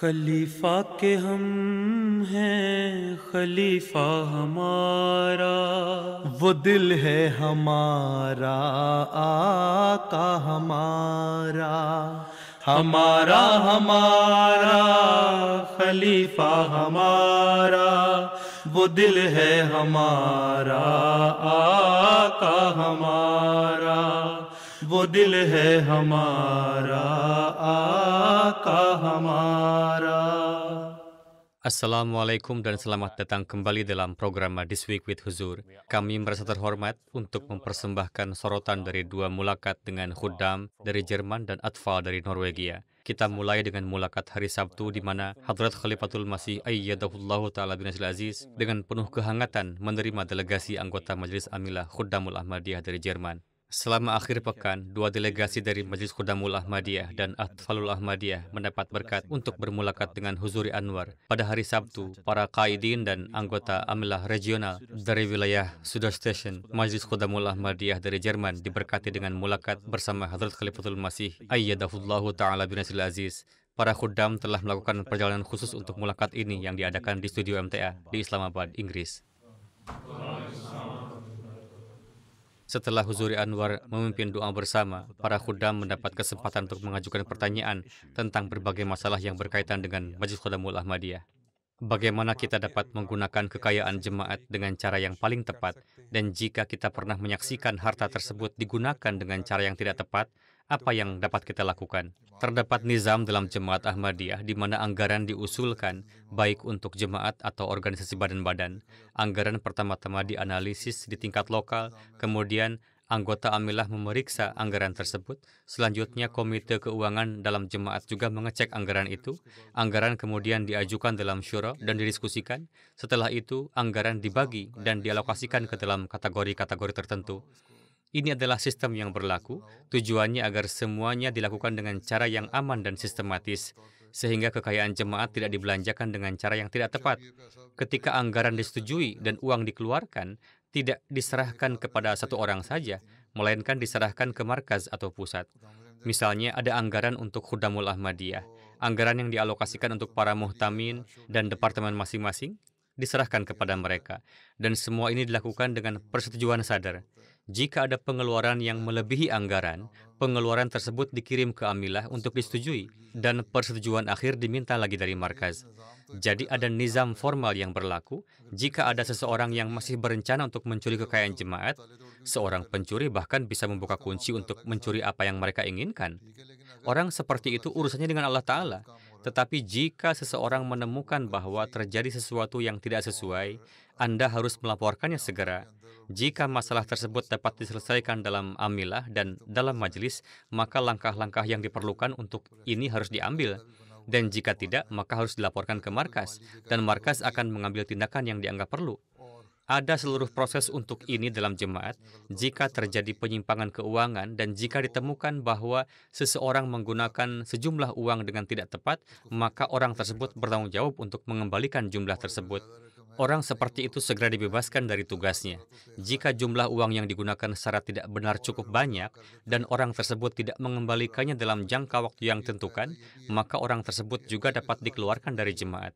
खलीफा के हम हैं, खलीफा हमारा, वो दिल है हमारा, आका हमारा, हमारा हमारा खलीफा हमारा, वो दिल है हमारा, आका हमारा, वो दिल है हमारा, आका हमारा. Assalamualaikum dan selamat datang kembali dalam program This Week with Huzur. Kami merasa terhormat untuk mempersembahkan sorotan dari dua mulakat dengan khuddam dari Jerman dan atfal dari Norwegia. Kita mulai dengan mulakat hari Sabtu di mana Hadrat Khalifatul Masih Ayyadahullahu Ta'ala bin Nasil Aziz dengan penuh kehangatan menerima delegasi anggota Majelis Amilah Khuddamul Ahmadiyah dari Jerman. Selama akhir pekan, dua delegasi dari Majelis Khuddamul Ahmadiyah dan Atfalul Ahmadiyah mendapat berkat untuk bermulakat dengan Huzuri Anwar. Pada hari Sabtu, para qaidin dan anggota Amilah regional dari wilayah Südostasien Majelis Khuddamul Ahmadiyah dari Jerman diberkati dengan mulakat bersama Hadrat Khalifatul Masih Ayyadahullahu Ta'ala bin Nasil Aziz. Para khuddam telah melakukan perjalanan khusus untuk mulakat ini yang diadakan di studio MTA di Islamabad, Inggris. Setelah Huzuri Anwar memimpin doa bersama, para khuddam mendapat kesempatan untuk mengajukan pertanyaan tentang berbagai masalah yang berkaitan dengan Majelis Khuddamul Ahmadiyah. Bagaimana kita dapat menggunakan kekayaan jemaat dengan cara yang paling tepat, dan jika kita pernah menyaksikan harta tersebut digunakan dengan cara yang tidak tepat, apa yang dapat kita lakukan? Terdapat nizam dalam jemaat Ahmadiyah di mana anggaran diusulkan baik untuk jemaat atau organisasi badan-badan. Anggaran pertama-tama dianalisis di tingkat lokal, kemudian anggota amilah memeriksa anggaran tersebut. Selanjutnya komite keuangan dalam jemaat juga mengecek anggaran itu. Anggaran kemudian diajukan dalam syura dan didiskusikan. Setelah itu anggaran dibagi dan dialokasikan ke dalam kategori-kategori tertentu. Ini adalah sistem yang berlaku, tujuannya agar semuanya dilakukan dengan cara yang aman dan sistematis, sehingga kekayaan jemaat tidak dibelanjakan dengan cara yang tidak tepat. Ketika anggaran disetujui dan uang dikeluarkan, tidak diserahkan kepada satu orang saja, melainkan diserahkan ke markaz atau pusat. Misalnya ada anggaran untuk Khuddamul Ahmadiyah, anggaran yang dialokasikan untuk para muhtamin dan departemen masing-masing, diserahkan kepada mereka, dan semua ini dilakukan dengan persetujuan sadar. Jika ada pengeluaran yang melebihi anggaran, pengeluaran tersebut dikirim ke amilah untuk disetujui, dan persetujuan akhir diminta lagi dari markaz. Jadi ada nizam formal yang berlaku. Jika ada seseorang yang masih berencana untuk mencuri kekayaan jemaat, seorang pencuri bahkan bisa membuka kunci untuk mencuri apa yang mereka inginkan. Orang seperti itu urusannya dengan Allah Ta'ala. Tetapi jika seseorang menemukan bahwa terjadi sesuatu yang tidak sesuai, Anda harus melaporkannya segera. Jika masalah tersebut dapat diselesaikan dalam amilah dan dalam majelis, maka langkah-langkah yang diperlukan untuk ini harus diambil. Dan jika tidak, maka harus dilaporkan ke markas, dan markas akan mengambil tindakan yang dianggap perlu. Ada seluruh proses untuk ini dalam jemaat. Jika terjadi penyimpangan keuangan dan jika ditemukan bahwa seseorang menggunakan sejumlah uang dengan tidak tepat, maka orang tersebut bertanggung jawab untuk mengembalikan jumlah tersebut. Orang seperti itu segera dibebaskan dari tugasnya. Jika jumlah uang yang digunakan secara tidak benar cukup banyak dan orang tersebut tidak mengembalikannya dalam jangka waktu yang tentukan, maka orang tersebut juga dapat dikeluarkan dari jemaat.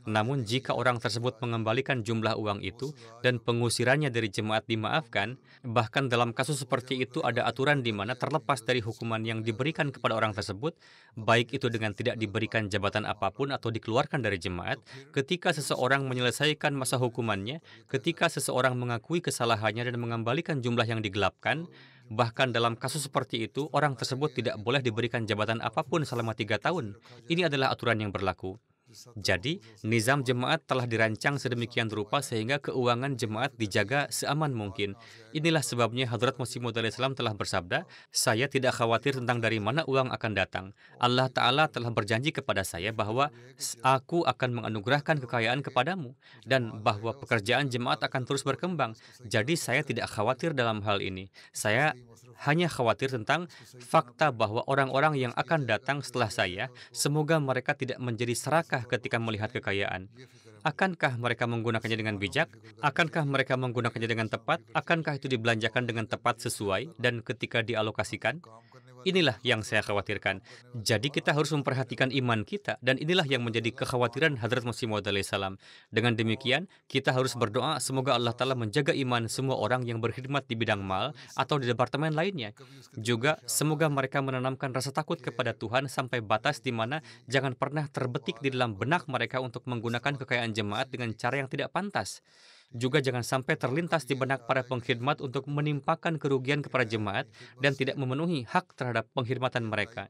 Namun jika orang tersebut mengembalikan jumlah uang itu dan pengusirannya dari jemaat dimaafkan, bahkan dalam kasus seperti itu ada aturan di mana terlepas dari hukuman yang diberikan kepada orang tersebut, baik itu dengan tidak diberikan jabatan apapun atau dikeluarkan dari jemaat, ketika seseorang menyelesaikan masa hukumannya, ketika seseorang mengakui kesalahannya dan mengembalikan jumlah yang digelapkan, bahkan dalam kasus seperti itu, orang tersebut tidak boleh diberikan jabatan apapun selama 3 tahun. Ini adalah aturan yang berlaku. Jadi, nizam jemaat telah dirancang sedemikian rupa sehingga keuangan jemaat dijaga seaman mungkin. Inilah sebabnya Hadrat Masih Maud Islam telah bersabda, saya tidak khawatir tentang dari mana uang akan datang. Allah Ta'ala telah berjanji kepada saya bahwa aku akan menganugerahkan kekayaan kepadamu dan bahwa pekerjaan jemaat akan terus berkembang. Jadi saya tidak khawatir dalam hal ini. Saya hanya khawatir tentang fakta bahwa orang-orang yang akan datang setelah saya, semoga mereka tidak menjadi serakah ketika melihat kekayaan. Akankah mereka menggunakannya dengan bijak? Akankah mereka menggunakannya dengan tepat? Akankah itu dibelanjakan dengan tepat sesuai dan ketika dialokasikan? Inilah yang saya khawatirkan. Jadi kita harus memperhatikan iman kita, dan inilah yang menjadi kekhawatiran Hadrat Masih Maud alaihissalam. Dengan demikian, kita harus berdoa semoga Allah Ta'ala menjaga iman semua orang yang berkhidmat di bidang mal atau di departemen lainnya. Juga semoga mereka menanamkan rasa takut kepada Tuhan sampai batas di mana jangan pernah terbetik di dalam benak mereka untuk menggunakan kekayaan jemaat dengan cara yang tidak pantas. Juga jangan sampai terlintas di benak para pengkhidmat untuk menimpakan kerugian kepada jemaat dan tidak memenuhi hak terhadap pengkhidmatan mereka.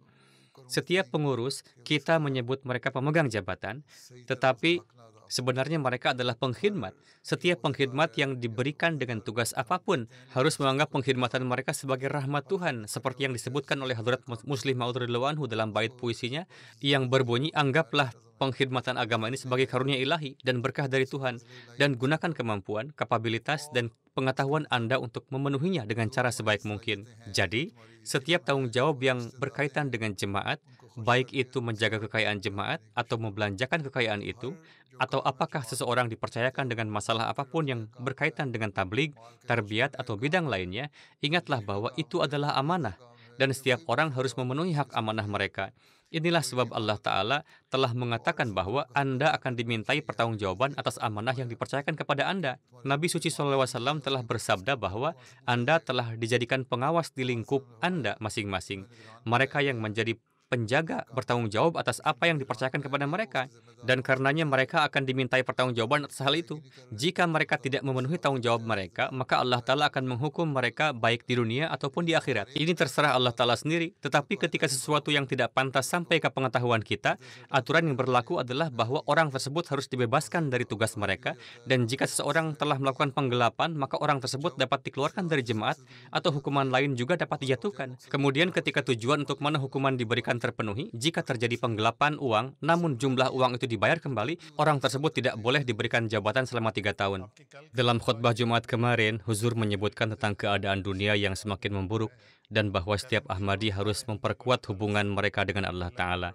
Setiap pengurus, kita menyebut mereka pemegang jabatan, tetapi sebenarnya mereka adalah pengkhidmat. Setiap pengkhidmat yang diberikan dengan tugas apapun harus menganggap pengkhidmatan mereka sebagai rahmat Tuhan, seperti yang disebutkan oleh Hadrat Muslim Maud radhiyallahu anhu dalam bait puisinya yang berbunyi, anggaplah pengkhidmatan agama ini sebagai karunia ilahi dan berkah dari Tuhan, dan gunakan kemampuan, kapabilitas, dan pengetahuan Anda untuk memenuhinya dengan cara sebaik mungkin. Jadi, setiap tanggung jawab yang berkaitan dengan jemaat, baik itu menjaga kekayaan jemaat atau membelanjakan kekayaan itu, atau apakah seseorang dipercayakan dengan masalah apapun yang berkaitan dengan tabligh, tarbiyat, atau bidang lainnya, ingatlah bahwa itu adalah amanah, dan setiap orang harus memenuhi hak amanah mereka. Inilah sebab Allah Ta'ala telah mengatakan bahwa Anda akan dimintai pertanggungjawaban atas amanah yang dipercayakan kepada Anda. Nabi Suci SAW telah bersabda bahwa Anda telah dijadikan pengawas di lingkup Anda masing-masing. Mereka yang menjadi penjaga bertanggung jawab atas apa yang dipercayakan kepada mereka, dan karenanya mereka akan dimintai pertanggungjawaban atas hal itu. Jika mereka tidak memenuhi tanggung jawab mereka, maka Allah Ta'ala akan menghukum mereka baik di dunia ataupun di akhirat. Ini terserah Allah Ta'ala sendiri, tetapi ketika sesuatu yang tidak pantas sampai ke pengetahuan kita, aturan yang berlaku adalah bahwa orang tersebut harus dibebaskan dari tugas mereka, dan jika seseorang telah melakukan penggelapan, maka orang tersebut dapat dikeluarkan dari jemaat, atau hukuman lain juga dapat dijatuhkan. Kemudian ketika tujuan untuk mana hukuman diberikan terpenuhi, jika terjadi penggelapan uang, namun jumlah uang itu dibayar kembali, orang tersebut tidak boleh diberikan jabatan selama 3 tahun. Dalam khutbah Jumat kemarin, Huzur menyebutkan tentang keadaan dunia yang semakin memburuk dan bahwa setiap Ahmadi harus memperkuat hubungan mereka dengan Allah Ta'ala.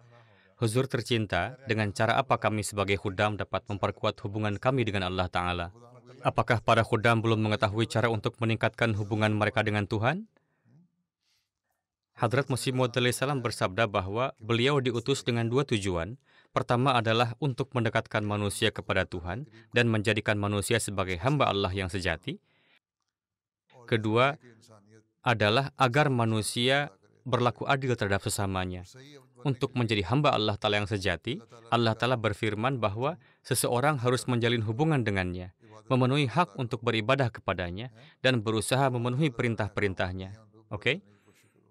Huzur tercinta, dengan cara apa kami sebagai khudam dapat memperkuat hubungan kami dengan Allah Ta'ala? Apakah para khudam belum mengetahui cara untuk meningkatkan hubungan mereka dengan Tuhan? Hadrat Masih Maud alaihissalam bersabda bahwa beliau diutus dengan 2 tujuan. Pertama adalah untuk mendekatkan manusia kepada Tuhan dan menjadikan manusia sebagai hamba Allah yang sejati. Kedua adalah agar manusia berlaku adil terhadap sesamanya. Untuk menjadi hamba Allah Ta'ala yang sejati, Allah Ta'ala berfirman bahwa seseorang harus menjalin hubungan dengannya, memenuhi hak untuk beribadah kepadanya, dan berusaha memenuhi perintah-perintahnya. Oke?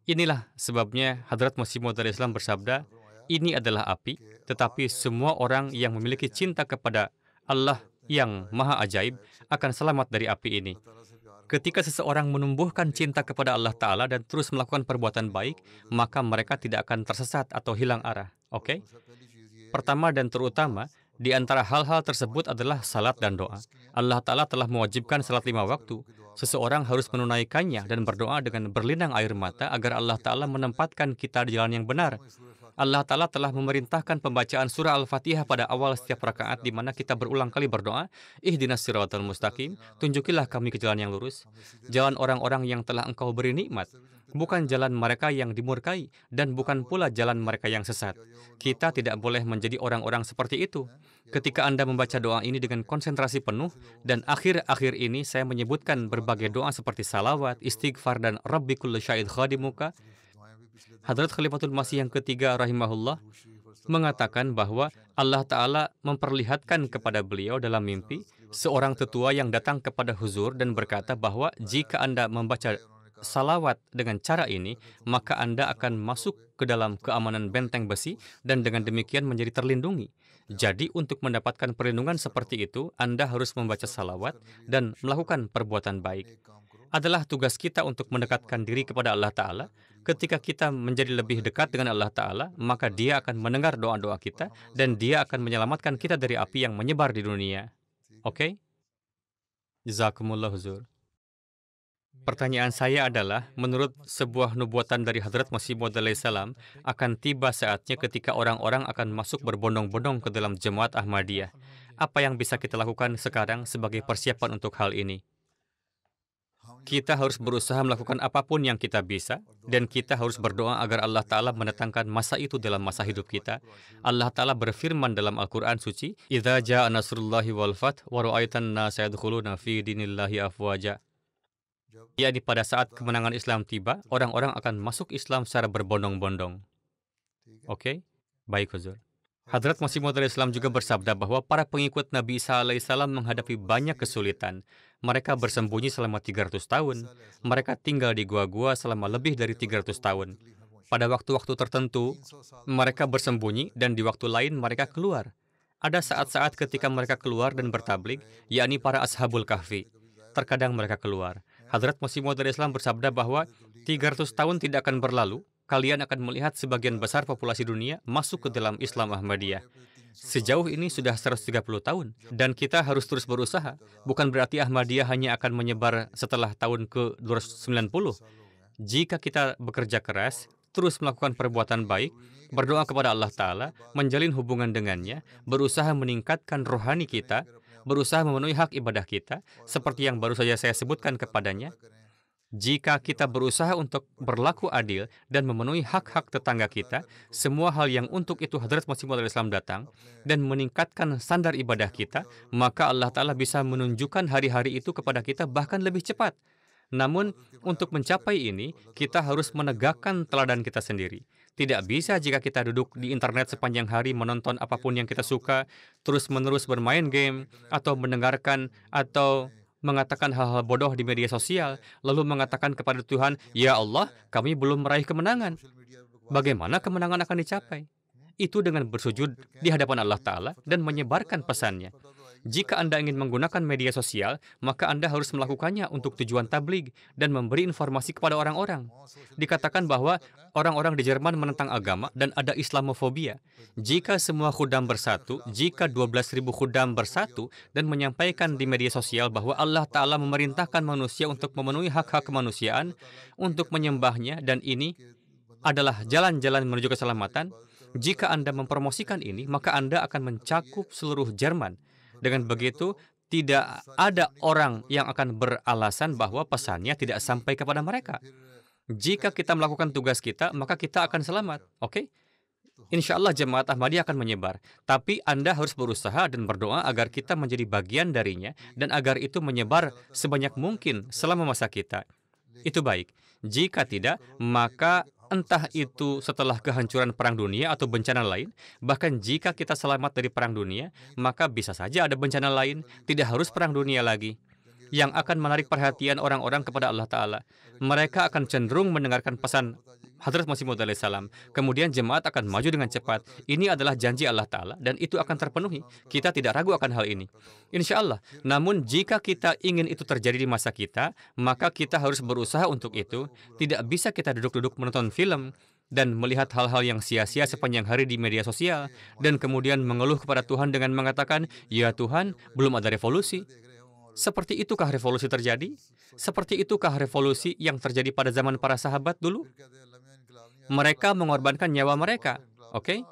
Inilah sebabnya Hadrat Masih Maud alaihissalam bersabda, ini adalah api, tetapi semua orang yang memiliki cinta kepada Allah yang maha ajaib akan selamat dari api ini. Ketika seseorang menumbuhkan cinta kepada Allah Ta'ala dan terus melakukan perbuatan baik, maka mereka tidak akan tersesat atau hilang arah. Oke? Pertama dan terutama, di antara hal-hal tersebut adalah salat dan doa. Allah Ta'ala telah mewajibkan salat 5 waktu. Seseorang harus menunaikannya dan berdoa dengan berlinang air mata agar Allah Ta'ala menempatkan kita di jalan yang benar. Allah Ta'ala telah memerintahkan pembacaan surah Al-Fatihah pada awal setiap rakaat di mana kita berulang kali berdoa, Ihdinas siratal mustaqim, tunjukilah kami ke jalan yang lurus. Jalan orang-orang yang telah Engkau beri nikmat, bukan jalan mereka yang dimurkai, dan bukan pula jalan mereka yang sesat. Kita tidak boleh menjadi orang-orang seperti itu. Ketika Anda membaca doa ini dengan konsentrasi penuh, dan akhir-akhir ini saya menyebutkan berbagai doa seperti salawat, istighfar, dan Rabbi kulli syai'in khadimuka, Hadrat Khalifatul Masih yang ketiga rahimahullah mengatakan bahwa Allah Ta'ala memperlihatkan kepada beliau dalam mimpi seorang tetua yang datang kepada Huzur dan berkata bahwa jika Anda membaca salawat dengan cara ini, maka Anda akan masuk ke dalam keamanan benteng besi dan dengan demikian menjadi terlindungi. Jadi untuk mendapatkan perlindungan seperti itu, Anda harus membaca salawat dan melakukan perbuatan baik. Adalah tugas kita untuk mendekatkan diri kepada Allah Ta'ala. Ketika kita menjadi lebih dekat dengan Allah Ta'ala, maka Dia akan mendengar doa-doa kita dan Dia akan menyelamatkan kita dari api yang menyebar di dunia. Oke? Jazakumullah Huzur. Pertanyaan saya adalah, menurut sebuah nubuatan dari Hadrat Masih Maud alaihissalam, akan tiba saatnya ketika orang-orang akan masuk berbondong-bondong ke dalam jemaat Ahmadiyah. Apa yang bisa kita lakukan sekarang sebagai persiapan untuk hal ini? Kita harus berusaha melakukan apapun yang kita bisa, dan kita harus berdoa agar Allah Ta'ala mendatangkan masa itu dalam masa hidup kita. Allah Ta'ala berfirman dalam Al-Quran Suci, "Idza jaa nasrullahi wal fath wa ra'aitan nasa yadkhuluna fi dinillahi afwaja." Yakni pada saat kemenangan Islam tiba, orang-orang akan masuk Islam secara berbondong-bondong. Oke? Baik, Huzur. Hadrat Masih Maud Islam juga bersabda bahwa para pengikut Nabi Isa alaihissalam menghadapi banyak kesulitan. Mereka bersembunyi selama 300 tahun. Mereka tinggal di gua-gua selama lebih dari 300 tahun. Pada waktu-waktu tertentu, mereka bersembunyi dan di waktu lain mereka keluar. Ada saat-saat ketika mereka keluar dan bertabligh, yakni para Ashabul Kahfi. Terkadang mereka keluar. Hadrat Masih Maud Islam bersabda bahwa 300 tahun tidak akan berlalu, kalian akan melihat sebagian besar populasi dunia masuk ke dalam Islam Ahmadiyah. Sejauh ini sudah 130 tahun, dan kita harus terus berusaha. Bukan berarti Ahmadiyah hanya akan menyebar setelah tahun ke-290. Jika kita bekerja keras, terus melakukan perbuatan baik, berdoa kepada Allah Ta'ala, menjalin hubungan dengannya, berusaha meningkatkan rohani kita, berusaha memenuhi hak ibadah kita, seperti yang baru saja saya sebutkan kepadanya. Jika kita berusaha untuk berlaku adil dan memenuhi hak-hak tetangga kita, semua hal yang untuk itu Hadrat Masih Maud Islam datang dan meningkatkan standar ibadah kita, maka Allah Ta'ala bisa menunjukkan hari-hari itu kepada kita bahkan lebih cepat. Namun, untuk mencapai ini, kita harus menegakkan teladan kita sendiri. Tidak bisa jika kita duduk di internet sepanjang hari menonton apapun yang kita suka, terus-menerus bermain game, atau mendengarkan, atau mengatakan hal-hal bodoh di media sosial, lalu mengatakan kepada Tuhan, "Ya Allah, kami belum meraih kemenangan." Bagaimana kemenangan akan dicapai? Itu dengan bersujud di hadapan Allah Ta'ala dan menyebarkan pesannya. Jika Anda ingin menggunakan media sosial, maka Anda harus melakukannya untuk tujuan tabligh dan memberi informasi kepada orang-orang. Dikatakan bahwa orang-orang di Jerman menentang agama dan ada Islamofobia. Jika semua khudam bersatu, jika 12.000 khudam bersatu dan menyampaikan di media sosial bahwa Allah Ta'ala memerintahkan manusia untuk memenuhi hak-hak kemanusiaan, untuk menyembahnya, dan ini adalah jalan-jalan menuju keselamatan, jika Anda mempromosikan ini, maka Anda akan mencakup seluruh Jerman. Dengan begitu, tidak ada orang yang akan beralasan bahwa pesannya tidak sampai kepada mereka. Jika kita melakukan tugas kita, maka kita akan selamat. Oke? Insya Allah jemaat Ahmadiyah akan menyebar. Tapi Anda harus berusaha dan berdoa agar kita menjadi bagian darinya dan agar itu menyebar sebanyak mungkin selama masa kita. Itu baik. Jika tidak, maka entah itu setelah kehancuran perang dunia atau bencana lain, bahkan jika kita selamat dari perang dunia, maka bisa saja ada bencana lain, tidak harus perang dunia lagi, yang akan menarik perhatian orang-orang kepada Allah Ta'ala. Mereka akan cenderung mendengarkan pesan Hadrat Masih Maud alaihissalam. Kemudian jemaat akan maju dengan cepat. Ini adalah janji Allah Ta'ala dan itu akan terpenuhi. Kita tidak ragu akan hal ini. Insya Allah. Namun jika kita ingin itu terjadi di masa kita, maka kita harus berusaha untuk itu. Tidak bisa kita duduk-duduk menonton film dan melihat hal-hal yang sia-sia sepanjang hari di media sosial dan kemudian mengeluh kepada Tuhan dengan mengatakan, "Ya Tuhan, belum ada revolusi." Seperti itukah revolusi terjadi? Seperti itukah revolusi yang terjadi pada zaman para sahabat dulu? Mereka mengorbankan nyawa mereka. Oke?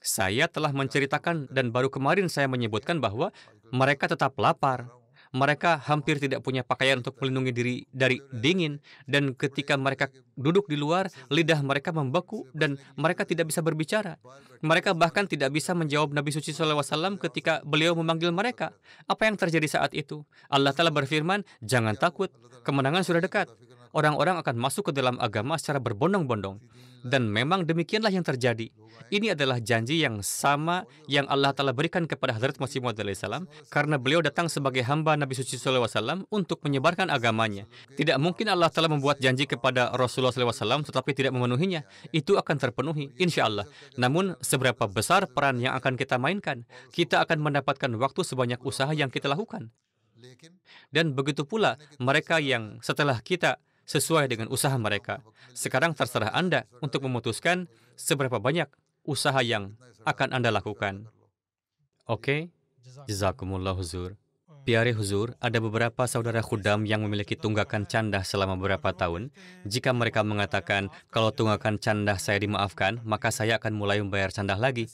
Saya telah menceritakan dan baru kemarin saya menyebutkan bahwa mereka tetap lapar. Mereka hampir tidak punya pakaian untuk melindungi diri dari dingin. Dan ketika mereka duduk di luar, lidah mereka membeku dan mereka tidak bisa berbicara. Mereka bahkan tidak bisa menjawab Nabi Suci SAW ketika beliau memanggil mereka. Apa yang terjadi saat itu? Allah Ta'ala berfirman, "Jangan takut, kemenangan sudah dekat." Orang-orang akan masuk ke dalam agama secara berbondong-bondong. Dan memang demikianlah yang terjadi. Ini adalah janji yang sama yang Allah Ta'ala berikan kepada Hadrat Masih Maud alaihissalam karena beliau datang sebagai hamba Nabi Suci SAW untuk menyebarkan agamanya. Tidak mungkin Allah Ta'ala membuat janji kepada Rasulullah SAW tetapi tidak memenuhinya. Itu akan terpenuhi, insya Allah. Namun, seberapa besar peran yang akan kita mainkan? Kita akan mendapatkan waktu sebanyak usaha yang kita lakukan. Dan begitu pula mereka yang setelah kita sesuai dengan usaha mereka. Sekarang terserah Anda untuk memutuskan seberapa banyak usaha yang akan Anda lakukan. Oke? Jazakumullah Huzur. Piare Huzur, ada beberapa saudara khudam yang memiliki tunggakan candah selama beberapa tahun. Jika mereka mengatakan, kalau tunggakan candah saya dimaafkan, maka saya akan mulai membayar candah lagi.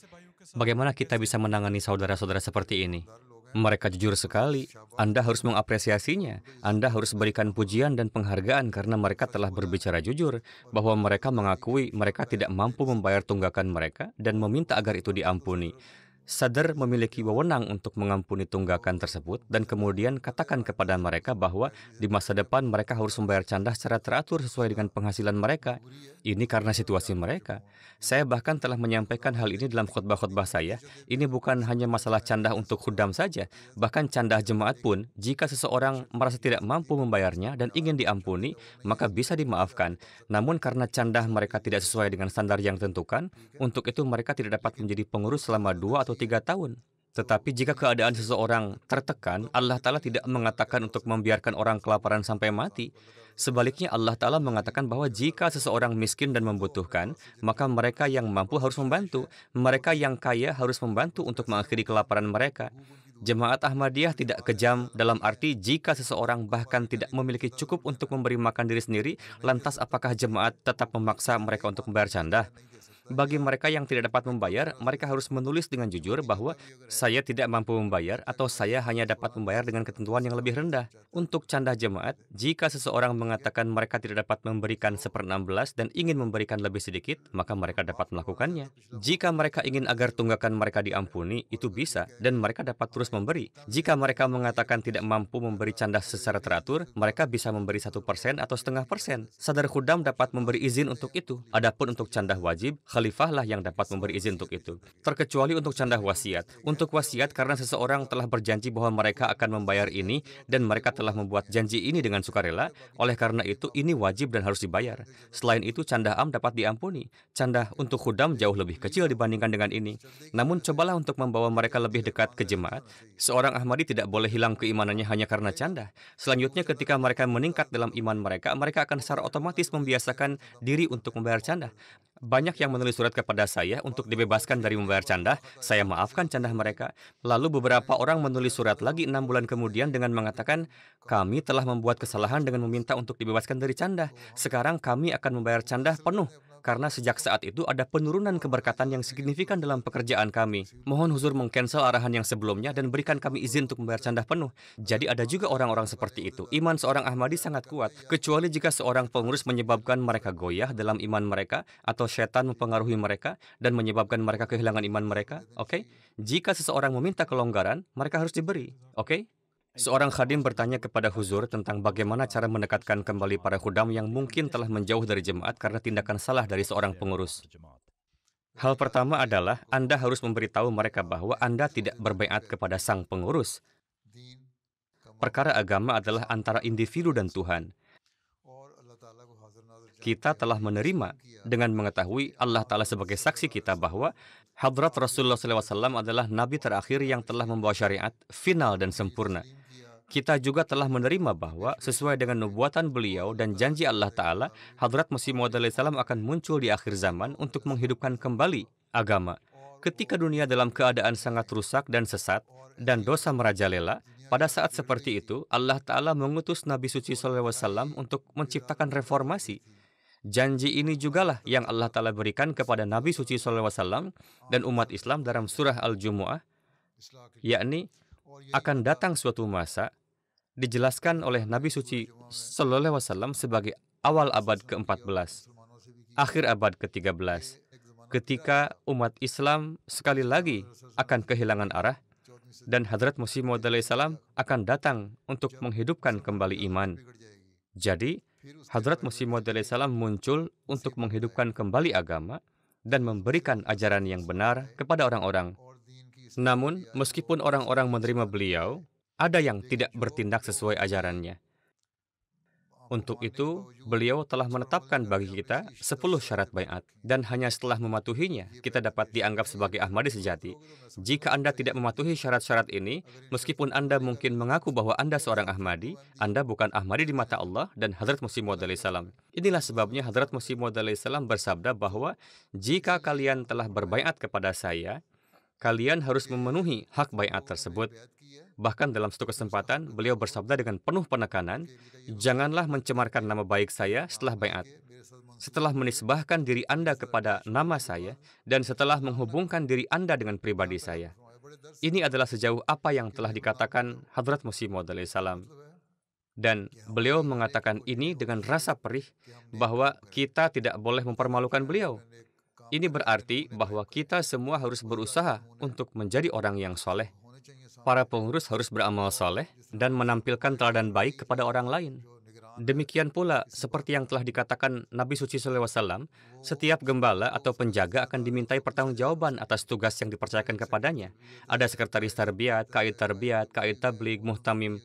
Bagaimana kita bisa menangani saudara-saudara seperti ini? Mereka jujur sekali. Anda harus mengapresiasinya. Anda harus berikan pujian dan penghargaan karena mereka telah berbicara jujur bahwa mereka mengakui mereka tidak mampu membayar tunggakan mereka dan meminta agar itu diampuni. Sadar memiliki wewenang untuk mengampuni tunggakan tersebut dan kemudian katakan kepada mereka bahwa di masa depan mereka harus membayar candah secara teratur sesuai dengan penghasilan mereka. Ini karena situasi mereka. Saya bahkan telah menyampaikan hal ini dalam khutbah-khutbah saya. Ini bukan hanya masalah candah untuk khudam saja, bahkan candah jemaat pun, jika seseorang merasa tidak mampu membayarnya dan ingin diampuni, maka bisa dimaafkan. Namun karena candah mereka tidak sesuai dengan standar yang tentukan, untuk itu mereka tidak dapat menjadi pengurus selama 2 atau 3 tahun. Tetapi jika keadaan seseorang tertekan, Allah Ta'ala tidak mengatakan untuk membiarkan orang kelaparan sampai mati. Sebaliknya Allah Ta'ala mengatakan bahwa jika seseorang miskin dan membutuhkan, maka mereka yang mampu harus membantu. Mereka yang kaya harus membantu untuk mengakhiri kelaparan mereka. Jemaat Ahmadiyah tidak kejam dalam arti jika seseorang bahkan tidak memiliki cukup untuk memberi makan diri sendiri, lantas apakah jemaat tetap memaksa mereka untuk membayar candah? Bagi mereka yang tidak dapat membayar, mereka harus menulis dengan jujur bahwa saya tidak mampu membayar atau saya hanya dapat membayar dengan ketentuan yang lebih rendah. Untuk candah jemaat, jika seseorang mengatakan mereka tidak dapat memberikan 1/16 dan ingin memberikan lebih sedikit, maka mereka dapat melakukannya. Jika mereka ingin agar tunggakan mereka diampuni, itu bisa, dan mereka dapat terus memberi. Jika mereka mengatakan tidak mampu memberi candah secara teratur, mereka bisa memberi 1% atau 0,5%. Sadar khudam dapat memberi izin untuk itu. Adapun untuk candah wajib, khalifahlah yang dapat memberi izin untuk itu. Terkecuali untuk candah wasiat. Untuk wasiat karena seseorang telah berjanji bahwa mereka akan membayar ini dan mereka telah membuat janji ini dengan sukarela, oleh karena itu ini wajib dan harus dibayar. Selain itu candah am dapat diampuni. Candah untuk khudam jauh lebih kecil dibandingkan dengan ini. Namun cobalah untuk membawa mereka lebih dekat ke jemaat. Seorang Ahmadi tidak boleh hilang keimanannya hanya karena candah. Selanjutnya ketika mereka meningkat dalam iman mereka, mereka akan secara otomatis membiasakan diri untuk membayar candah. Banyak yang menulis surat kepada saya untuk dibebaskan dari membayar candah, saya maafkan candah mereka. Lalu beberapa orang menulis surat lagi 6 bulan kemudian dengan mengatakan, kami telah membuat kesalahan dengan meminta untuk dibebaskan dari candah. Sekarang kami akan membayar candah penuh. Karena sejak saat itu ada penurunan keberkatan yang signifikan dalam pekerjaan kami. Mohon huzur mengcancel arahan yang sebelumnya dan berikan kami izin untuk membayar candah penuh. Jadi ada juga orang-orang seperti itu. Iman seorang Ahmadi sangat kuat, kecuali jika seorang pengurus menyebabkan mereka goyah dalam iman mereka, atau setan mempengaruhi mereka dan menyebabkan mereka kehilangan iman mereka. Oke? Jika seseorang meminta kelonggaran, mereka harus diberi. Oke? Seorang khadim bertanya kepada Huzur tentang bagaimana cara mendekatkan kembali para khudam yang mungkin telah menjauh dari jemaat karena tindakan salah dari seorang pengurus. Hal pertama adalah Anda harus memberitahu mereka bahwa Anda tidak berbaiat kepada sang pengurus. Perkara agama adalah antara individu dan Tuhan. Kita telah menerima dengan mengetahui Allah Ta'ala sebagai saksi kita bahwa Hadrat Rasulullah SAW adalah Nabi terakhir yang telah membawa syariat final dan sempurna. Kita juga telah menerima bahwa sesuai dengan nubuatan beliau dan janji Allah Ta'ala, Hadrat Masih Maud SAW akan muncul di akhir zaman untuk menghidupkan kembali agama. Ketika dunia dalam keadaan sangat rusak dan sesat, dan dosa merajalela, pada saat seperti itu, Allah Ta'ala mengutus Nabi Suci SAW untuk menciptakan reformasi. Janji ini jugalah yang Allah Ta'ala berikan kepada Nabi Suci SAW dan umat Islam dalam surah Al-Jumu'ah, yakni akan datang suatu masa, dijelaskan oleh Nabi Suci SAW sebagai awal abad ke-14, akhir abad ke-13, ketika umat Islam sekali lagi akan kehilangan arah, dan Hadrat Masih Maud salam akan datang untuk menghidupkan kembali iman. Jadi, Hadrat Masih Maud salam muncul untuk menghidupkan kembali agama dan memberikan ajaran yang benar kepada orang-orang. Namun, meskipun orang-orang menerima beliau, ada yang tidak bertindak sesuai ajarannya. Untuk itu, beliau telah menetapkan bagi kita 10 syarat baiat, dan hanya setelah mematuhinya, kita dapat dianggap sebagai Ahmadi sejati. Jika Anda tidak mematuhi syarat-syarat ini, meskipun Anda mungkin mengaku bahwa Anda seorang Ahmadi, Anda bukan Ahmadi di mata Allah dan Hadrat Masih Maud salam. Inilah sebabnya Hadrat Masih Maud salam bersabda bahwa jika kalian telah berbaiat kepada saya, kalian harus memenuhi hak baiat tersebut. Bahkan dalam satu kesempatan, beliau bersabda dengan penuh penekanan, janganlah mencemarkan nama baik saya setelah baiat. Setelah menisbahkan diri Anda kepada nama saya, dan setelah menghubungkan diri Anda dengan pribadi saya. Ini adalah sejauh apa yang telah dikatakan Hadrat Masih Maud alaihissalam. Dan beliau mengatakan ini dengan rasa perih bahwa kita tidak boleh mempermalukan beliau. Ini berarti bahwa kita semua harus berusaha untuk menjadi orang yang soleh. Para pengurus harus beramal soleh dan menampilkan teladan baik kepada orang lain. Demikian pula, seperti yang telah dikatakan Nabi Suci SAW, setiap gembala atau penjaga akan dimintai pertanggungjawaban atas tugas yang dipercayakan kepadanya. Ada sekretaris tarbiyat, kaid tabligh, muhtamim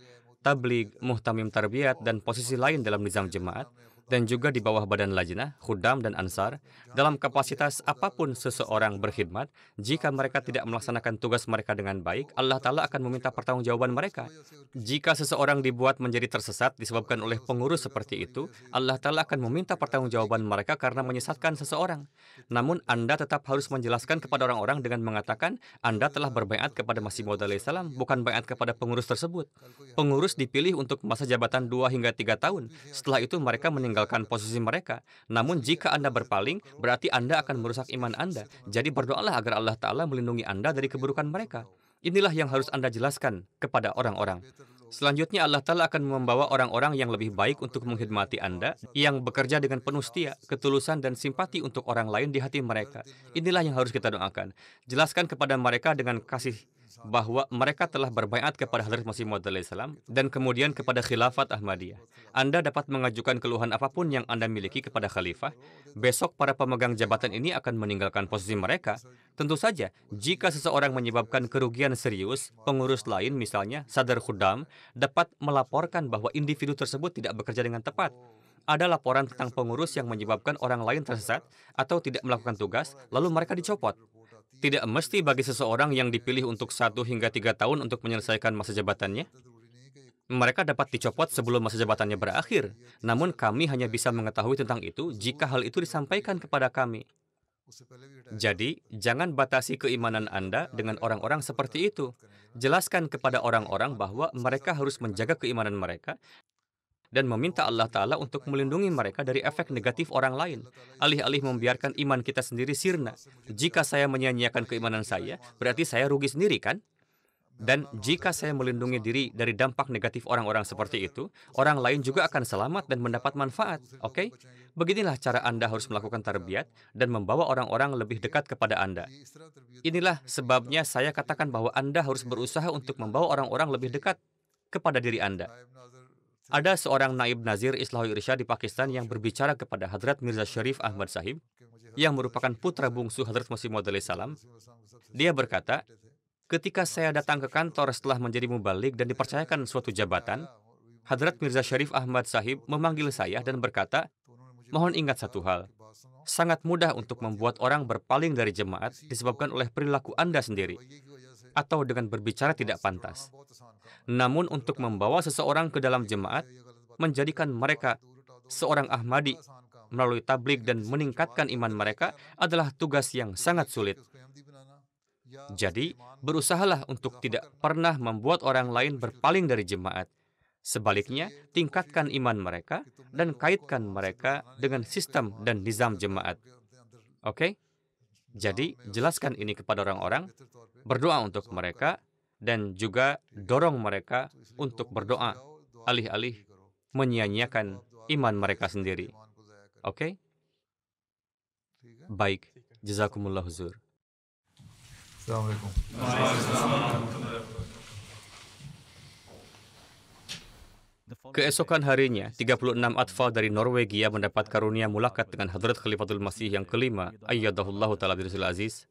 tarbiyat, dan posisi lain dalam nizam jemaat, dan juga di bawah badan lajnah, khuddam, dan ansar. Dalam kapasitas apapun seseorang berkhidmat, jika mereka tidak melaksanakan tugas mereka dengan baik, Allah Ta'ala akan meminta pertanggungjawaban mereka. Jika seseorang dibuat menjadi tersesat disebabkan oleh pengurus seperti itu, Allah Ta'ala akan meminta pertanggungjawaban mereka karena menyesatkan seseorang. Namun Anda tetap harus menjelaskan kepada orang-orang dengan mengatakan, Anda telah berbaiat kepada Masih Maud alaihissalam, bukan baiat kepada pengurus tersebut. Pengurus dipilih untuk masa jabatan 2 hingga 3 tahun. Setelah itu mereka meninggalkan posisi mereka. Namun jika Anda berpaling, berarti Anda akan merusak iman Anda. Jadi berdoalah agar Allah Ta'ala melindungi Anda dari keburukan mereka. Inilah yang harus Anda jelaskan kepada orang-orang. Selanjutnya Allah Ta'ala akan membawa orang-orang yang lebih baik untuk menghormati Anda, yang bekerja dengan penuh setia, ketulusan, dan simpati untuk orang lain di hati mereka. Inilah yang harus kita doakan. Jelaskan kepada mereka dengan kasih bahwa mereka telah berbaiat kepada Hadrat Masih Maud alaihissalam dan kemudian kepada Khilafat Ahmadiyah. Anda dapat mengajukan keluhan apapun yang Anda miliki kepada Khalifah. Besok para pemegang jabatan ini akan meninggalkan posisi mereka. Tentu saja, jika seseorang menyebabkan kerugian serius, pengurus lain misalnya Sadar Khuddam dapat melaporkan bahwa individu tersebut tidak bekerja dengan tepat. Ada laporan tentang pengurus yang menyebabkan orang lain tersesat atau tidak melakukan tugas, lalu mereka dicopot. Tidak mesti bagi seseorang yang dipilih untuk 1 hingga 3 tahun untuk menyelesaikan masa jabatannya. Mereka dapat dicopot sebelum masa jabatannya berakhir. Namun kami hanya bisa mengetahui tentang itu jika hal itu disampaikan kepada kami. Jadi, jangan batasi keimanan Anda dengan orang-orang seperti itu. Jelaskan kepada orang-orang bahwa mereka harus menjaga keimanan mereka dan meminta Allah Ta'ala untuk melindungi mereka dari efek negatif orang lain, alih-alih membiarkan iman kita sendiri sirna. Jika saya menyia-nyiakan keimanan saya, berarti saya rugi sendiri, kan? Dan jika saya melindungi diri dari dampak negatif orang-orang seperti itu, orang lain juga akan selamat dan mendapat manfaat, oke? Beginilah cara Anda harus melakukan tarbiyat dan membawa orang-orang lebih dekat kepada Anda. Inilah sebabnya saya katakan bahwa Anda harus berusaha untuk membawa orang-orang lebih dekat kepada diri Anda. Ada seorang naib nazir Islahul Irsyad di Pakistan yang berbicara kepada Hadrat Mirza Sharif Ahmad Sahib, yang merupakan putra bungsu Hadrat Masih Maud alaihissalam. Dia berkata, ketika saya datang ke kantor setelah menjadi mubalik dan dipercayakan suatu jabatan, Hadrat Mirza Sharif Ahmad Sahib memanggil saya dan berkata, mohon ingat satu hal, sangat mudah untuk membuat orang berpaling dari jemaat disebabkan oleh perilaku Anda sendiri, atau dengan berbicara tidak pantas. Namun untuk membawa seseorang ke dalam jemaat, menjadikan mereka seorang Ahmadi melalui tabligh dan meningkatkan iman mereka adalah tugas yang sangat sulit. Jadi, berusahalah untuk tidak pernah membuat orang lain berpaling dari jemaat. Sebaliknya, tingkatkan iman mereka dan kaitkan mereka dengan sistem dan nizam jemaat. Oke? Jadi, jelaskan ini kepada orang-orang, berdoa untuk mereka, dan juga dorong mereka untuk berdoa, alih-alih menyia-nyiakan iman mereka sendiri. Oke? Baik, jazakumullah huzur. Assalamualaikum. Keesokan harinya, 36 atfal dari Norwegia mendapat karunia mulakat dengan Hadrat Khalifatul Masih yang kelima, ayyadahullahu ta'ala birrul aziz.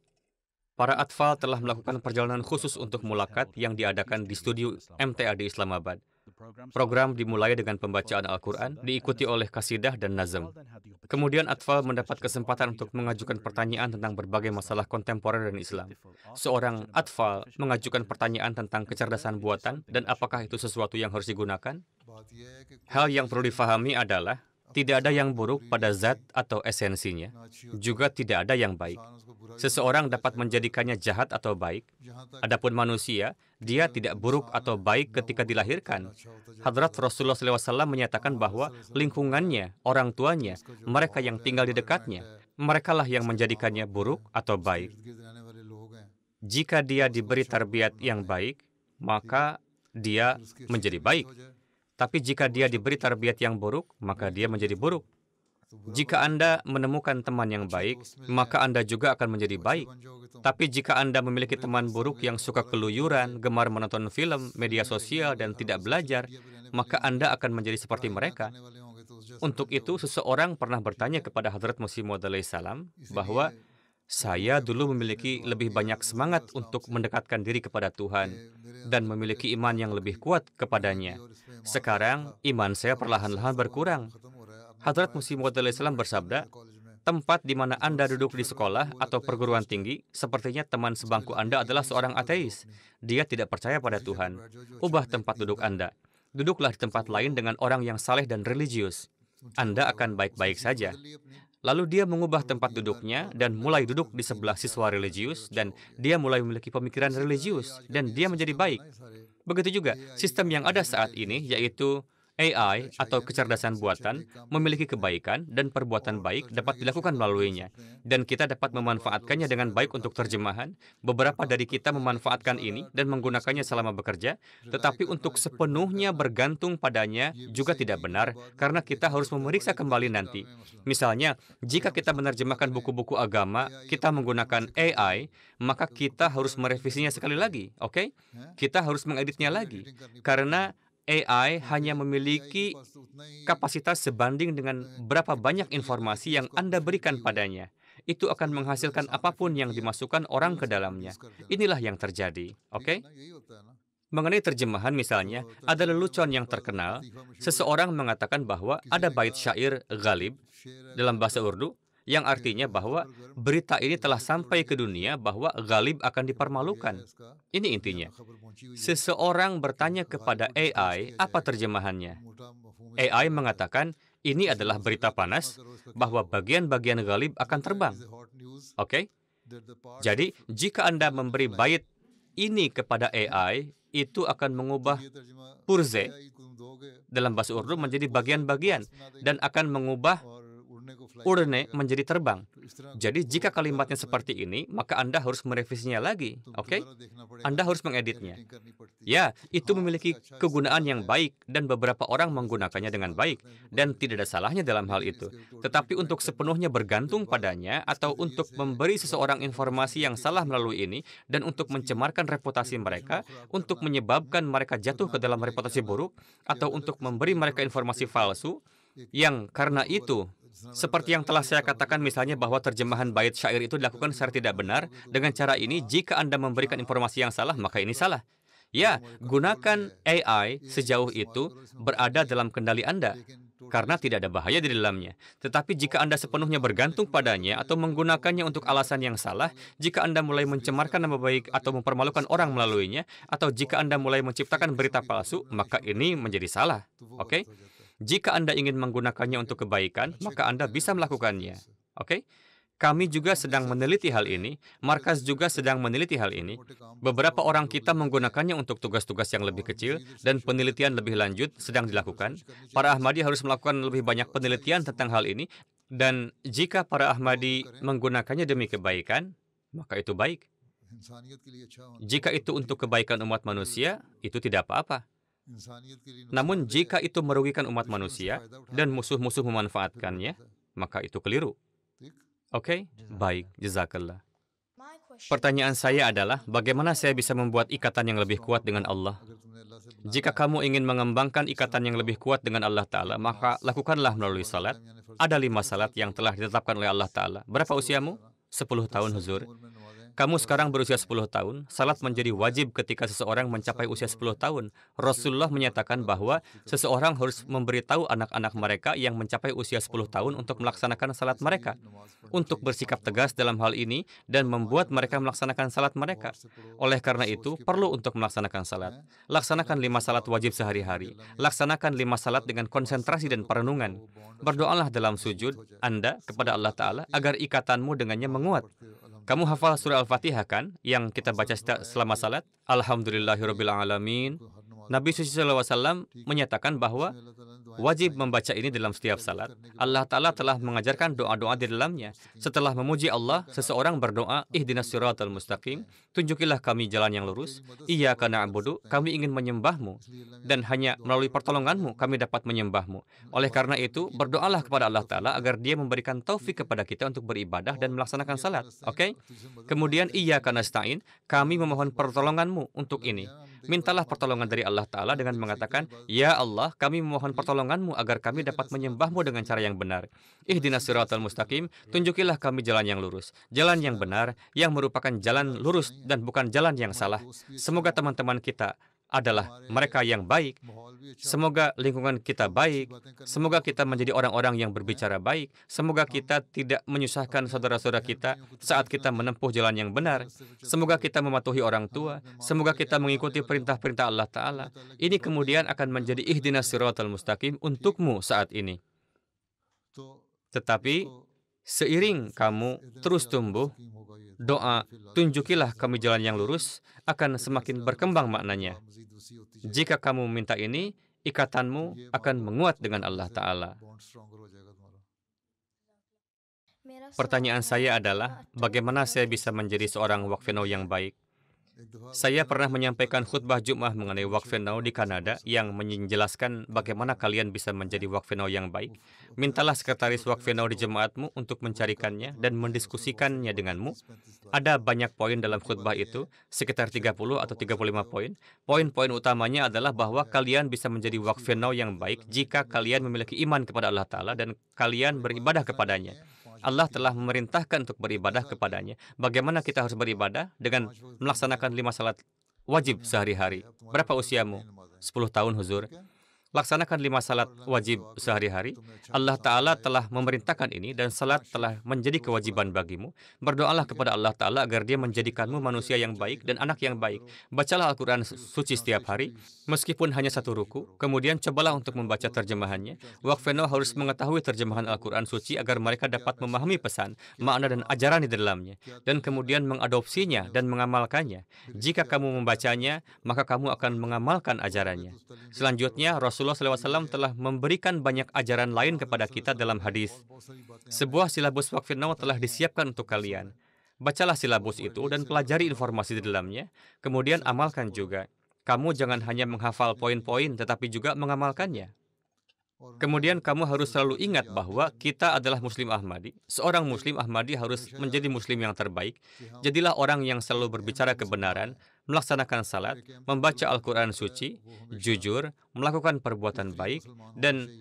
Para atfal telah melakukan perjalanan khusus untuk mulakat yang diadakan di studio MTA di Islamabad. Program dimulai dengan pembacaan Al-Quran, diikuti oleh kasidah dan nazm. Kemudian atfal mendapat kesempatan untuk mengajukan pertanyaan tentang berbagai masalah kontemporer dan Islam. Seorang atfal mengajukan pertanyaan tentang kecerdasan buatan dan apakah itu sesuatu yang harus digunakan. Hal yang perlu difahami adalah tidak ada yang buruk pada zat atau esensinya, juga tidak ada yang baik. Seseorang dapat menjadikannya jahat atau baik. Adapun manusia, dia tidak buruk atau baik ketika dilahirkan. Hadrat Rasulullah SAW menyatakan bahwa lingkungannya, orang tuanya, mereka yang tinggal di dekatnya, merekalah yang menjadikannya buruk atau baik. jika dia diberi tarbiyat yang baik, maka dia menjadi baik. Tapi jika dia diberi tarbiyat yang buruk, maka dia menjadi buruk. Jika Anda menemukan teman yang baik, maka Anda juga akan menjadi baik. Tapi jika Anda memiliki teman buruk yang suka keluyuran, gemar menonton film, media sosial, dan tidak belajar, maka Anda akan menjadi seperti mereka. Untuk itu, seseorang pernah bertanya kepada Hadrat Masih Maud alaihissalam bahwa saya dulu memiliki lebih banyak semangat untuk mendekatkan diri kepada Tuhan dan memiliki iman yang lebih kuat kepadanya. Sekarang, iman saya perlahan-lahan berkurang. Hadrat Masih Maud alaihissalam bersabda, tempat di mana Anda duduk di sekolah atau perguruan tinggi, sepertinya teman sebangku Anda adalah seorang ateis. Dia tidak percaya pada Tuhan. Ubah tempat duduk Anda. Duduklah di tempat lain dengan orang yang saleh dan religius. Anda akan baik-baik saja. Lalu dia mengubah tempat duduknya dan mulai duduk di sebelah siswa religius, dan dia mulai memiliki pemikiran religius, dan dia menjadi baik. Begitu juga sistem yang ada saat ini, yaitu AI atau kecerdasan buatan, memiliki kebaikan dan perbuatan baik dapat dilakukan melaluinya. Dan kita dapat memanfaatkannya dengan baik untuk terjemahan. Beberapa dari kita memanfaatkan ini dan menggunakannya selama bekerja, tetapi untuk sepenuhnya bergantung padanya juga tidak benar, karena kita harus memeriksa kembali nanti. Misalnya, jika kita menerjemahkan buku-buku agama, kita menggunakan AI, maka kita harus merevisinya sekali lagi, oke? Kita harus mengeditnya lagi, karena AI hanya memiliki kapasitas sebanding dengan berapa banyak informasi yang Anda berikan padanya. Itu akan menghasilkan apapun yang dimasukkan orang ke dalamnya. Inilah yang terjadi, oke? Mengenai terjemahan misalnya, ada lelucon yang terkenal. Seseorang mengatakan bahwa ada bait syair ghalib dalam bahasa Urdu, yang artinya bahwa berita ini telah sampai ke dunia bahwa ghalib akan dipermalukan. Ini intinya. Seseorang bertanya kepada AI, apa terjemahannya? AI mengatakan, ini adalah berita panas bahwa bagian-bagian ghalib akan terbang. Oke? Jadi, jika Anda memberi bait ini kepada AI, itu akan mengubah purze dalam bahasa Urdu menjadi bagian-bagian dan akan mengubah urne menjadi terbang. Jadi jika kalimatnya seperti ini, maka Anda harus merevisinya lagi, oke? Anda harus mengeditnya. Ya, itu memiliki kegunaan yang baik dan beberapa orang menggunakannya dengan baik dan tidak ada salahnya dalam hal itu. Tetapi untuk sepenuhnya bergantung padanya atau untuk memberi seseorang informasi yang salah melalui ini dan untuk mencemarkan reputasi mereka, untuk menyebabkan mereka jatuh ke dalam reputasi buruk atau untuk memberi mereka informasi palsu yang karena itu seperti yang telah saya katakan misalnya bahwa terjemahan bait syair itu dilakukan secara tidak benar. Dengan cara ini, jika Anda memberikan informasi yang salah, maka ini salah. Ya, gunakan AI sejauh itu berada dalam kendali Anda, karena tidak ada bahaya di dalamnya. Tetapi jika Anda sepenuhnya bergantung padanya atau menggunakannya untuk alasan yang salah, jika Anda mulai mencemarkan nama baik atau mempermalukan orang melaluinya, atau jika Anda mulai menciptakan berita palsu, maka ini menjadi salah. Oke? Jika Anda ingin menggunakannya untuk kebaikan, maka Anda bisa melakukannya. Oke? Kami juga sedang meneliti hal ini, markas juga sedang meneliti hal ini. Beberapa orang kita menggunakannya untuk tugas-tugas yang lebih kecil dan penelitian lebih lanjut sedang dilakukan. Para Ahmadi harus melakukan lebih banyak penelitian tentang hal ini, dan jika para Ahmadi menggunakannya demi kebaikan, maka itu baik. Jika itu untuk kebaikan umat manusia, itu tidak apa-apa. Namun jika itu merugikan umat manusia dan musuh-musuh memanfaatkannya, maka itu keliru. Oke? Baik, jazakallah. Pertanyaan saya adalah, bagaimana saya bisa membuat ikatan yang lebih kuat dengan Allah? Jika kamu ingin mengembangkan ikatan yang lebih kuat dengan Allah Ta'ala, maka lakukanlah melalui salat. Ada 5 salat yang telah ditetapkan oleh Allah Ta'ala. Berapa usiamu? 10 tahun, Huzur. Kamu sekarang berusia 10 tahun, salat menjadi wajib ketika seseorang mencapai usia 10 tahun. Rasulullah menyatakan bahwa seseorang harus memberitahu anak-anak mereka yang mencapai usia 10 tahun untuk melaksanakan salat mereka, untuk bersikap tegas dalam hal ini dan membuat mereka melaksanakan salat mereka. Oleh karena itu, perlu untuk melaksanakan salat. Laksanakan 5 salat wajib sehari-hari. Laksanakan 5 salat dengan konsentrasi dan perenungan. Berdoalah dalam sujud Anda kepada Allah Ta'ala agar ikatanmu dengannya menguat. Kamu hafal surah Al-Fatihah kan, yang kita baca selama salat? Alhamdulillahirrabbilalamin. Nabi SAW menyatakan bahwa wajib membaca ini dalam setiap salat. Allah Ta'ala telah mengajarkan doa-doa di dalamnya. Setelah memuji Allah, seseorang berdoa, ihdinas siratal mustaqim, tunjukilah kami jalan yang lurus. Iyyaka na'budu, kami ingin menyembahmu. Dan hanya melalui pertolonganmu kami dapat menyembahmu. Oleh karena itu, berdoalah kepada Allah Ta'ala agar Dia memberikan taufik kepada kita untuk beribadah dan melaksanakan salat. Oke? Kemudian, iyyaka nasta'in, kami memohon pertolonganmu untuk ini. Mintalah pertolongan dari Allah Ta'ala dengan mengatakan, Ya Allah, kami memohon pertolonganmu agar kami dapat menyembahmu dengan cara yang benar. Ihdinas siratal mustaqim, tunjukilah kami jalan yang lurus. Jalan yang benar, yang merupakan jalan lurus dan bukan jalan yang salah. Semoga teman-teman kita adalah mereka yang baik. Semoga lingkungan kita baik. Semoga kita menjadi orang-orang yang berbicara baik. Semoga kita tidak menyusahkan saudara-saudara kita saat kita menempuh jalan yang benar. Semoga kita mematuhi orang tua. Semoga kita mengikuti perintah-perintah Allah Ta'ala. Ini kemudian akan menjadi ihdinas siratal mustaqim untukmu saat ini. Tetapi seiring kamu terus tumbuh, doa tunjukilah kami jalan yang lurus akan semakin berkembang maknanya. Jika kamu meminta ini, ikatanmu akan menguat dengan Allah Ta'ala. Pertanyaan saya adalah, bagaimana saya bisa menjadi seorang wakfenau yang baik? Saya pernah menyampaikan khutbah Jum'ah mengenai wakfenau di Kanada yang menjelaskan bagaimana kalian bisa menjadi wakfenau yang baik. Mintalah sekretaris wakfenau di jemaatmu untuk mencarikannya dan mendiskusikannya denganmu. Ada banyak poin dalam khutbah itu, sekitar 30 atau 35 poin. Poin-poin utamanya adalah bahwa kalian bisa menjadi wakfenau yang baik jika kalian memiliki iman kepada Allah Ta'ala dan kalian beribadah kepadanya. Allah telah memerintahkan untuk beribadah kepadanya. Bagaimana kita harus beribadah? Dengan melaksanakan 5 salat wajib sehari-hari. Berapa usiamu? 10 tahun, Huzur. Laksanakan 5 salat wajib sehari-hari. Allah Ta'ala telah memerintahkan ini dan salat telah menjadi kewajiban bagimu. Berdoalah kepada Allah Ta'ala agar Dia menjadikanmu manusia yang baik dan anak yang baik. Bacalah Al-Quran suci setiap hari, meskipun hanya 1 ruku. Kemudian cobalah untuk membaca terjemahannya. Wakfenau harus mengetahui terjemahan Al-Quran suci agar mereka dapat memahami pesan, makna dan ajaran di dalamnya. Dan kemudian mengadopsinya dan mengamalkannya. Jika kamu membacanya, maka kamu akan mengamalkan ajarannya. Selanjutnya, Rasulullah SAW telah memberikan banyak ajaran lain kepada kita dalam hadis. Sebuah silabus wakfenau telah disiapkan untuk kalian. Bacalah silabus itu dan pelajari informasi di dalamnya. Kemudian amalkan juga. Kamu jangan hanya menghafal poin-poin, tetapi juga mengamalkannya. Kemudian kamu harus selalu ingat bahwa kita adalah Muslim Ahmadi. Seorang Muslim Ahmadi harus menjadi Muslim yang terbaik. Jadilah orang yang selalu berbicara kebenaran, melaksanakan salat, membaca Al-Quran suci, jujur, melakukan perbuatan baik, dan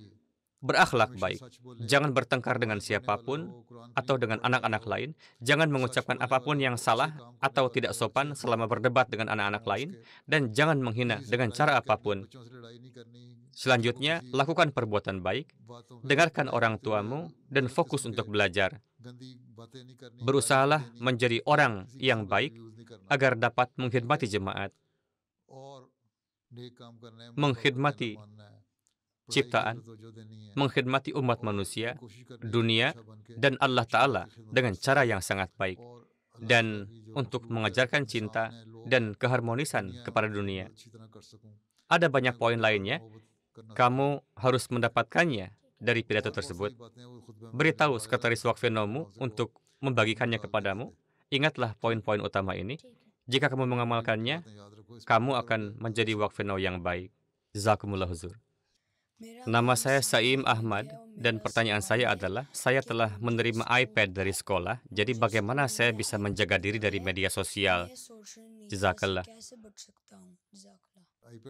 berakhlak baik. Jangan bertengkar dengan siapapun atau dengan anak-anak lain. Jangan mengucapkan apapun yang salah atau tidak sopan selama berdebat dengan anak-anak lain. Dan jangan menghina dengan cara apapun. Selanjutnya, lakukan perbuatan baik. Dengarkan orang tuamu dan fokus untuk belajar. Berusahalah menjadi orang yang baik agar dapat mengkhidmati jemaat, mengkhidmati ciptaan, mengkhidmati umat manusia, dunia, dan Allah Ta'ala dengan cara yang sangat baik, dan untuk mengajarkan cinta dan keharmonisan kepada dunia. Ada banyak poin lainnya. Kamu harus mendapatkannya dari pidato tersebut. Beritahu sekretaris wakfenaumu untuk membagikannya kepadamu. Ingatlah poin-poin utama ini. Jika kamu mengamalkannya, kamu akan menjadi wakfenau yang baik. Jazakumullah Huzur. Nama saya Saim Ahmad dan pertanyaan saya adalah, saya telah menerima iPad dari sekolah, jadi bagaimana saya bisa menjaga diri dari media sosial? Jazakallah.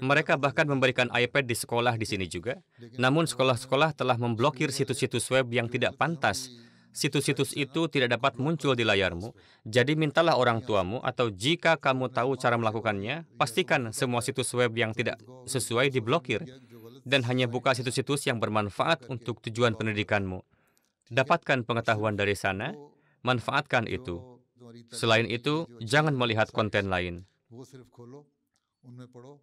Mereka bahkan memberikan iPad di sekolah di sini juga. Namun sekolah-sekolah telah memblokir situs-situs web yang tidak pantas. Situs-situs itu tidak dapat muncul di layarmu. Jadi mintalah orang tuamu atau jika kamu tahu cara melakukannya, pastikan semua situs web yang tidak sesuai diblokir. Dan hanya buka situs-situs yang bermanfaat untuk tujuan pendidikanmu. Dapatkan pengetahuan dari sana, manfaatkan itu. Selain itu, jangan melihat konten lain.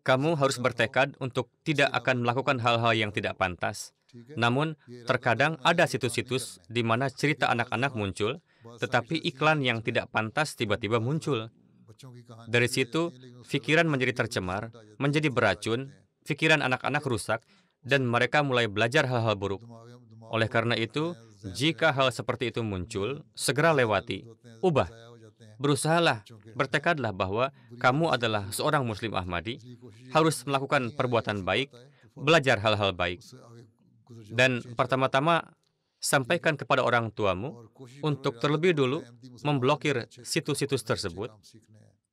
Kamu harus bertekad untuk tidak akan melakukan hal-hal yang tidak pantas. Namun, terkadang ada situs-situs di mana cerita anak-anak muncul, tetapi iklan yang tidak pantas tiba-tiba muncul. Dari situ, pikiran menjadi tercemar, menjadi beracun, pikiran anak-anak rusak, dan mereka mulai belajar hal-hal buruk. Oleh karena itu, jika hal seperti itu muncul, segera lewati, ubah. Berusahalah, bertekadlah bahwa kamu adalah seorang Muslim Ahmadi, harus melakukan perbuatan baik, belajar hal-hal baik. Dan pertama-tama, sampaikan kepada orang tuamu untuk terlebih dulu memblokir situs-situs tersebut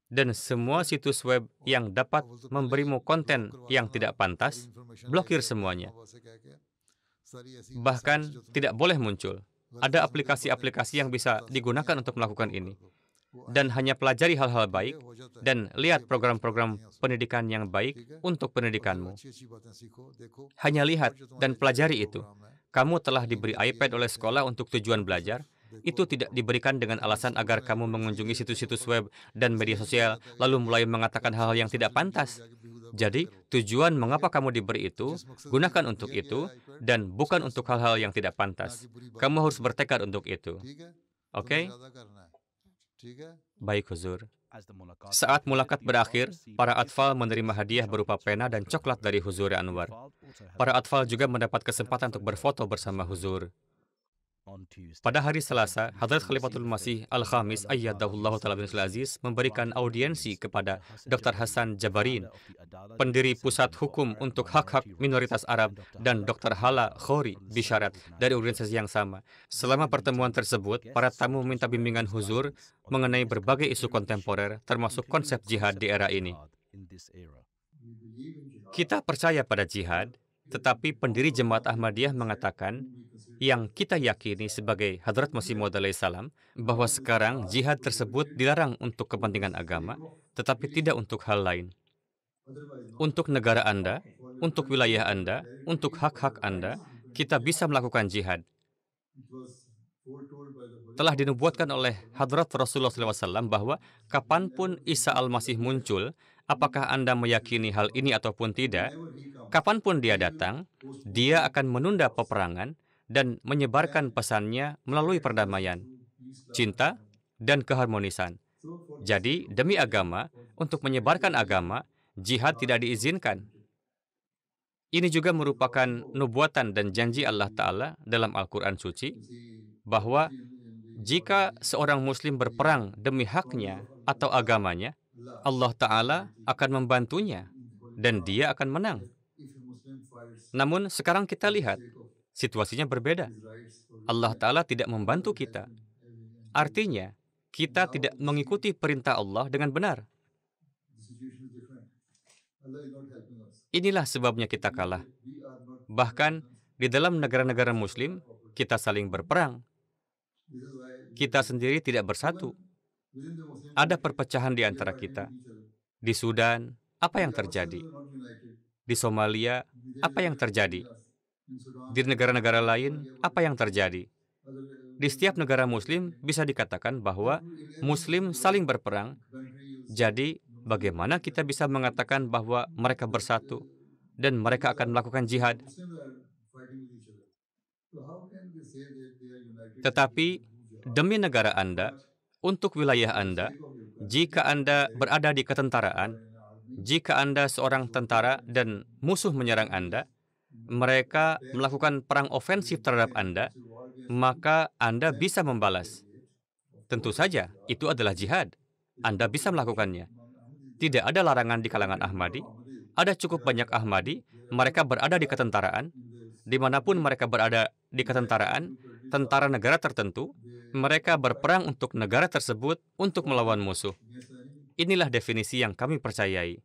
dan semua situs web yang dapat memberimu konten yang tidak pantas, blokir semuanya. Bahkan tidak boleh muncul. Ada aplikasi-aplikasi yang bisa digunakan untuk melakukan ini. Dan hanya pelajari hal-hal baik dan lihat program-program pendidikan yang baik untuk pendidikanmu. Hanya lihat dan pelajari itu. Kamu telah diberi iPad oleh sekolah untuk tujuan belajar. Itu tidak diberikan dengan alasan agar kamu mengunjungi situs-situs web dan media sosial lalu mulai mengatakan hal-hal yang tidak pantas. Jadi, tujuan mengapa kamu diberi itu, gunakan untuk itu, dan bukan untuk hal-hal yang tidak pantas. Kamu harus bertekad untuk itu. Oke? Baik, Huzur. Saat mulakat berakhir, para atfal menerima hadiah berupa pena dan coklat dari Huzur Anwar. Para atfal juga mendapat kesempatan untuk berfoto bersama Huzur. Pada hari Selasa, Hadrat Khalifatul Masih Al-Khamis Ayyadahullah Ta'ala bin Aziz memberikan audiensi kepada Dr. Hasan Jabarin, pendiri Pusat Hukum untuk Hak-Hak Minoritas Arab, dan Dr. Hala Khori Bisharat dari organisasi yang sama. Selama pertemuan tersebut, para tamu meminta bimbingan Huzur mengenai berbagai isu kontemporer, termasuk konsep jihad di era ini. Kita percaya pada jihad, tetapi pendiri Jemaat Ahmadiyah mengatakan yang kita yakini sebagai Hadrat Masih Maud alaihissalam bahwa sekarang jihad tersebut dilarang untuk kepentingan agama, tetapi tidak untuk hal lain. Untuk negara Anda, untuk wilayah Anda, untuk hak-hak Anda, kita bisa melakukan jihad. Telah dinubuatkan oleh Hadrat Rasulullah SAW bahwa kapanpun Isa Al-Masih muncul, apakah Anda meyakini hal ini ataupun tidak, kapanpun dia datang, dia akan menunda peperangan dan menyebarkan pesannya melalui perdamaian, cinta, dan keharmonisan. Jadi, demi agama, untuk menyebarkan agama, jihad tidak diizinkan. Ini juga merupakan nubuatan dan janji Allah Ta'ala dalam Al-Quran Suci, bahwa jika seorang Muslim berperang demi haknya atau agamanya, Allah Ta'ala akan membantunya, dan dia akan menang. Namun, sekarang kita lihat, situasinya berbeda. Allah Ta'ala tidak membantu kita. Artinya, kita tidak mengikuti perintah Allah dengan benar. Inilah sebabnya kita kalah. Bahkan, di dalam negara-negara Muslim, kita saling berperang. Kita sendiri tidak bersatu. Ada perpecahan di antara kita. Di Sudan, apa yang terjadi? Di Somalia, apa yang terjadi? Di negara-negara lain, apa yang terjadi? Di setiap negara Muslim bisa dikatakan bahwa Muslim saling berperang. Jadi, bagaimana kita bisa mengatakan bahwa mereka bersatu dan mereka akan melakukan jihad? Tetapi, demi negara Anda, untuk wilayah Anda, jika Anda berada di ketentaraan, jika Anda seorang tentara dan musuh menyerang Anda, mereka melakukan perang ofensif terhadap Anda, maka Anda bisa membalas. Tentu saja, itu adalah jihad. Anda bisa melakukannya. Tidak ada larangan di kalangan Ahmadi. Ada cukup banyak Ahmadi, mereka berada di ketentaraan. Dimanapun mereka berada di ketentaraan, tentara negara tertentu, mereka berperang untuk negara tersebut untuk melawan musuh. Inilah definisi yang kami percayai.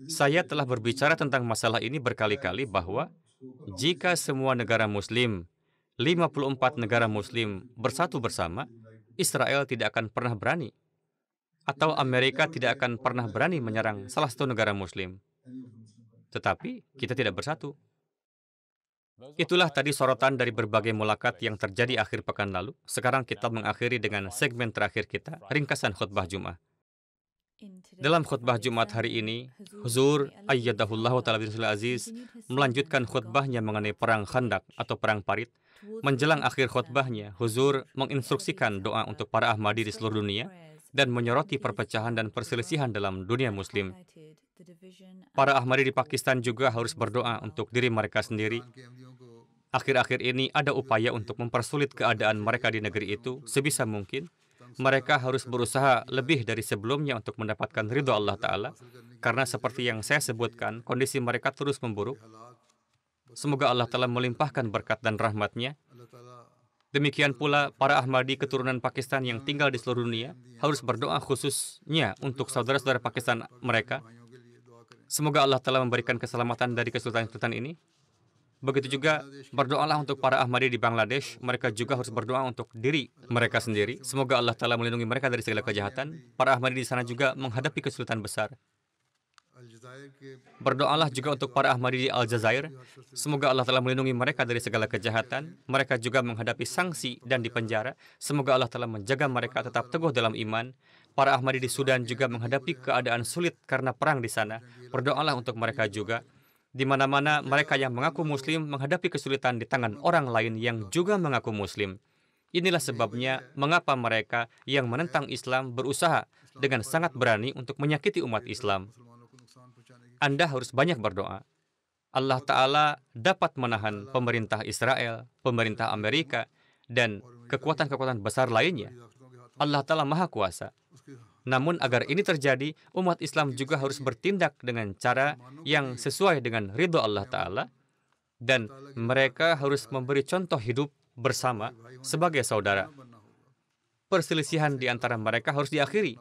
Saya telah berbicara tentang masalah ini berkali-kali bahwa jika semua negara Muslim, 54 negara Muslim bersatu bersama, Israel tidak akan pernah berani. Atau Amerika tidak akan pernah berani menyerang salah satu negara Muslim. Tetapi kita tidak bersatu. Itulah tadi sorotan dari berbagai mulakat yang terjadi akhir pekan lalu. Sekarang kita mengakhiri dengan segmen terakhir kita, ringkasan khutbah Jumat. Dalam khutbah Jumat hari ini, Huzur Ayyadahullah Ta'ala bin Aziz melanjutkan khutbahnya mengenai perang Khandak atau perang Parit. Menjelang akhir khutbahnya, Huzur menginstruksikan doa untuk para Ahmadi di seluruh dunia dan menyoroti perpecahan dan perselisihan dalam dunia Muslim. Para Ahmadi di Pakistan juga harus berdoa untuk diri mereka sendiri. Akhir-akhir ini ada upaya untuk mempersulit keadaan mereka di negeri itu sebisa mungkin. Mereka harus berusaha lebih dari sebelumnya untuk mendapatkan ridho Allah Ta'ala, karena seperti yang saya sebutkan, kondisi mereka terus memburuk. Semoga Allah Ta'ala melimpahkan berkat dan rahmat-Nya. Demikian pula para Ahmadi keturunan Pakistan yang tinggal di seluruh dunia harus berdoa khususnya untuk saudara-saudara Pakistan mereka. Semoga Allah Ta'ala memberikan keselamatan dari kesulitan-kesulitan ini. Begitu juga berdoalah untuk para Ahmadi di Bangladesh. Mereka juga harus berdoa untuk diri mereka sendiri. Semoga Allah Ta'ala melindungi mereka dari segala kejahatan. Para Ahmadi di sana juga menghadapi kesulitan besar. Berdoalah juga untuk para Ahmadi di Aljazair. Semoga Allah Ta'ala melindungi mereka dari segala kejahatan. Mereka juga menghadapi sanksi dan dipenjara. Semoga Allah Ta'ala menjaga mereka tetap teguh dalam iman. Para Ahmadi di Sudan juga menghadapi keadaan sulit karena perang di sana. Berdoalah untuk mereka juga. Di mana-mana mereka yang mengaku Muslim menghadapi kesulitan di tangan orang lain yang juga mengaku Muslim. Inilah sebabnya mengapa mereka yang menentang Islam berusaha dengan sangat berani untuk menyakiti umat Islam. Anda harus banyak berdoa. Allah Ta'ala dapat menahan pemerintah Israel, pemerintah Amerika, dan kekuatan-kekuatan besar lainnya. Allah Ta'ala Maha Kuasa. Namun agar ini terjadi, umat Islam juga harus bertindak dengan cara yang sesuai dengan ridho Allah Ta'ala, dan mereka harus memberi contoh hidup bersama sebagai saudara. Perselisihan di antara mereka harus diakhiri.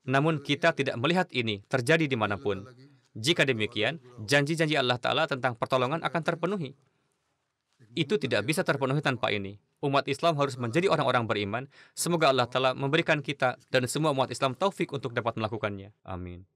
Namun kita tidak melihat ini terjadi dimanapun. Jika demikian, janji-janji Allah Ta'ala tentang pertolongan akan terpenuhi. Itu tidak bisa terpenuhi tanpa ini. Umat Islam harus menjadi orang-orang beriman. Semoga Allah Ta'ala memberikan kita dan semua umat Islam taufik untuk dapat melakukannya. Amin.